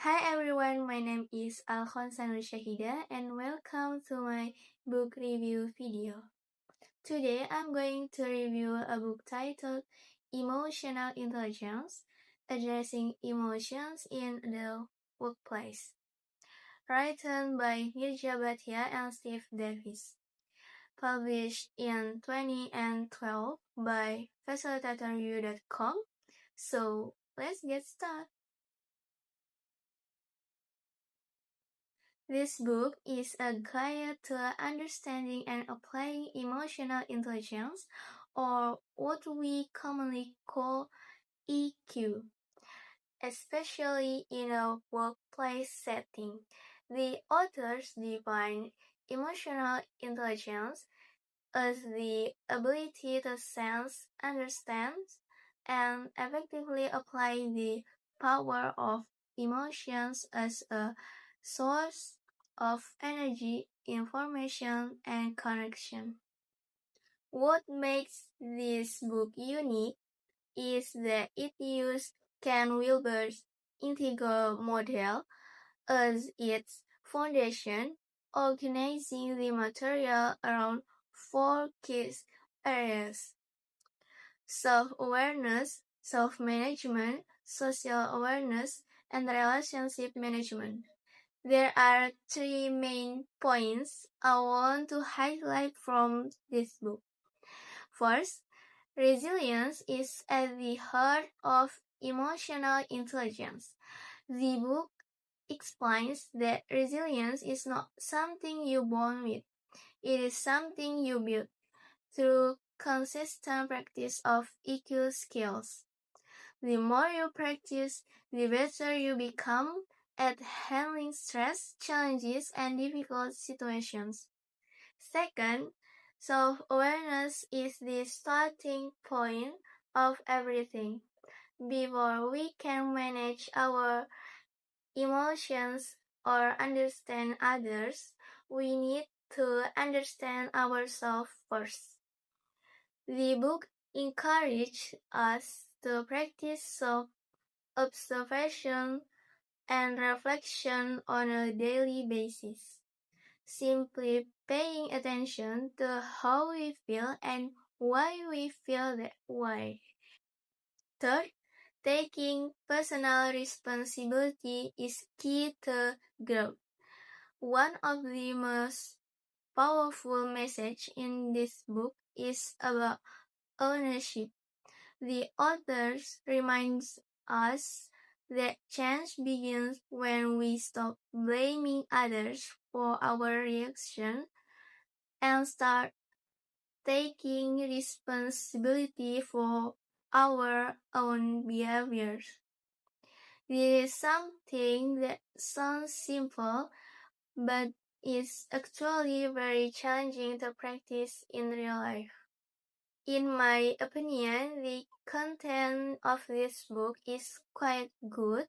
Hi everyone, my name is Shahida and welcome to my book review video. Today I'm going to review a book titled Emotional Intelligence, Addressing Emotions in the Workplace, written by Neerja Bhatia and Steve Davis, published in 2012 by facilitator.com. So let's get started. This book is a guide to understanding and applying emotional intelligence, or what we commonly call EQ, especially in a workplace setting. The authors define emotional intelligence as the ability to sense, understand, and effectively apply the power of emotions as a source of energy, information, and connection. What makes this book unique is that it used Ken Wilber's integral model as its foundation, organizing the material around four key areas: self-awareness, self-management, social awareness, and relationship management. There are three main points I want to highlight from this book. First, resilience is at the heart of emotional intelligence. The book explains that resilience is not something you're born with. It is something you build through consistent practice of EQ skills. The more you practice, the better you become at handling stress, challenges, and difficult situations. Second, self-awareness is the starting point of everything. Before we can manage our emotions or understand others, we need to understand ourselves first. The book encourages us to practice self-observation and reflection on a daily basis, simply paying attention to how we feel and why we feel that way. Third, taking personal responsibility is key to growth. One of the most powerful messages in this book is about ownership. The authors reminds us that change begins when we stop blaming others for our reaction and start taking responsibility for our own behaviors. This is something that sounds simple, but is actually very challenging to practice in real life. In my opinion, the content of this book is quite good.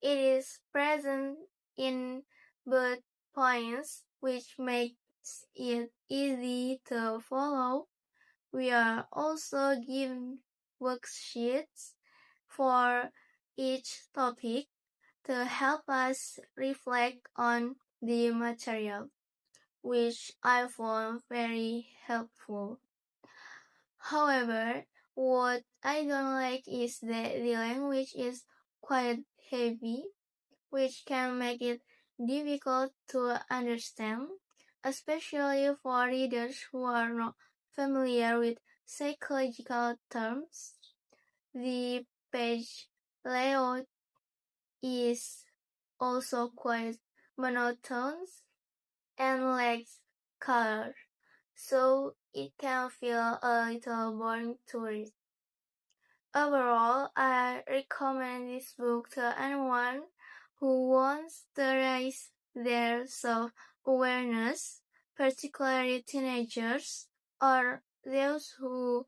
It is present in both points, which makes it easy to follow. We are also given worksheets for each topic to help us reflect on the material, which I found very helpful. However, what I don't like is that the language is quite heavy, which can make it difficult to understand, especially for readers who are not familiar with psychological terms. The page layout is also quite monotonous and lacks color, so it can feel a little boring to read. Overall, I recommend this book to anyone who wants to raise their self-awareness, particularly teenagers or those who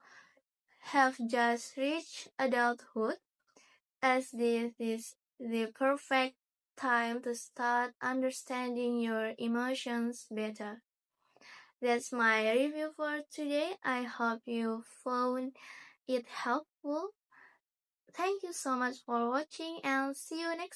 have just reached adulthood, as this is the perfect time to start understanding your emotions better. That's my review for today. I hope you found it helpful. Thank you so much for watching and see you next time.